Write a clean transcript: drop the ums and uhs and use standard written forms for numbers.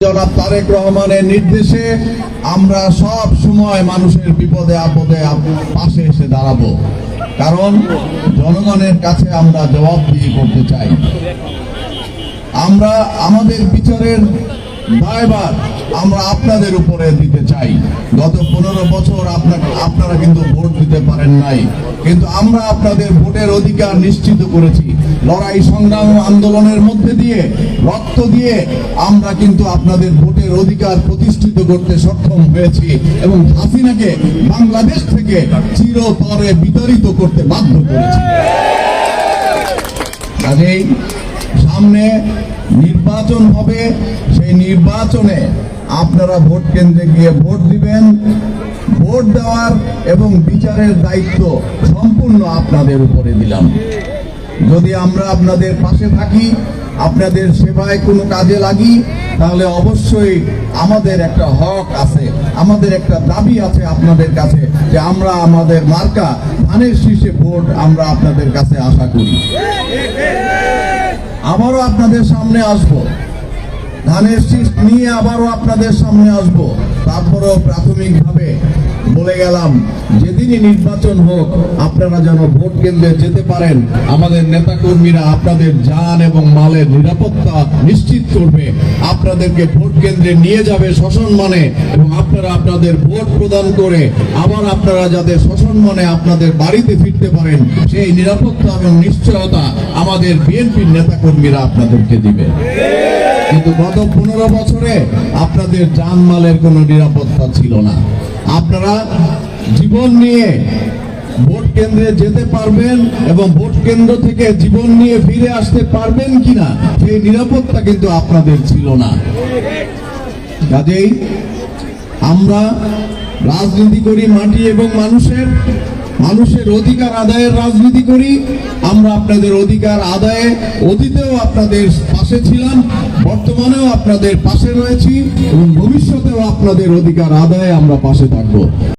জনাব তারেক রহমানের নির্দেশে আমরা সব সময় মানুষের বিপদে আপদে পাশে এসে দাঁড়াবো, কারণ জনগণের কাছে আমরা জবাবদিহি করতে চাই। আমরা আমাদের বিচারের দায়ভার আমরা আপনাদের উপরে দিতে চাই। গত 15 বছর আপনারা কিন্তু ভোট দিতে পারেন নাই, কিন্তু আমরা আপনাদের ভোটের অধিকার নিশ্চিত করেছি। লড়াই সংগ্রাম আন্দোলনের মধ্যে দিয়ে রক্ত দিয়ে আমরা কিন্তু আপনাদের ভোটের অধিকার প্রতিষ্ঠিত করতে সক্ষম হয়েছি এবং হাসিনাকে বাংলাদেশ থেকে চিরতরে বিতাড়িত করতে বাধ্য করেছি। কাজেই সামনে নির্বাচন হবে, সেই নির্বাচনে আপনারা ভোট কেন্দ্রে গিয়ে ভোট দিবেন। ভোট দেওয়ার এবং বিচারের দায়িত্ব সম্পূর্ণ আপনাদের উপরে দিলাম। যদি আমরা আপনাদের পাশে থাকি, আপনাদের সেবায় কোনো কাজে লাগি, তাহলে অবশ্যই আমাদের একটা হক আছে, আমাদের একটা দাবি আছে আপনাদের কাছে যে আমরা আমাদের মার্কা ধানের শীষে ভোট আমরা আপনাদের কাছে আশা করি। আবারও আপনাদের সামনে আসব, ধানের শীষ নিয়ে আবারও আপনাদের সামনে আসব। তারপরেও প্রাথমিকভাবে বলে গেলাম, যেদিনই নির্বাচন হোক আপনারা যেন ভোট কেন্দ্রে যেতে পারেন। আমাদের নেতাকর্মীরা আপনাদের জান এবং মালের নিরাপত্তা নিশ্চিত করবে, আপনাদেরকে ভোট কেন্দ্রে নিয়ে যাবে সসম্মানে, এবং আপনারা আপনাদের ভোট প্রদান করে আবার আপনারা যাতে সসম্মানে আপনাদের বাড়িতে ফিরতে পারেন, সেই নিরাপত্তা এবং নিশ্চয়তা আমাদের বিএনপির নেতাকর্মীরা আপনাদেরকে দিবে। কিন্তু গত 15 বছরে আপনাদের জানমালের কোনো নিরাপত্তা ছিল না। আপনারা জীবন নিয়ে ভোট কেন্দ্রে যেতে পারবেন এবং ভোট কেন্দ্র থেকে জীবন নিয়ে ফিরে আসতে পারবেন কিনা সেই নিরাপত্তা কিন্তু আপনাদের ছিল না। কাজেই আমরা রাজনীতি করি মাটি এবং মানুষের অধিকার আদায়ের রাজনীতি করি। আমরা আপনাদের অধিকার আদায়ে অতীতেও আপনাদের পাশে ছিলাম, বর্তমানেও আপনাদের পাশে রয়েছি এবং ভবিষ্যতেও আপনাদের অধিকার আদায়ে আমরা পাশে থাকবো।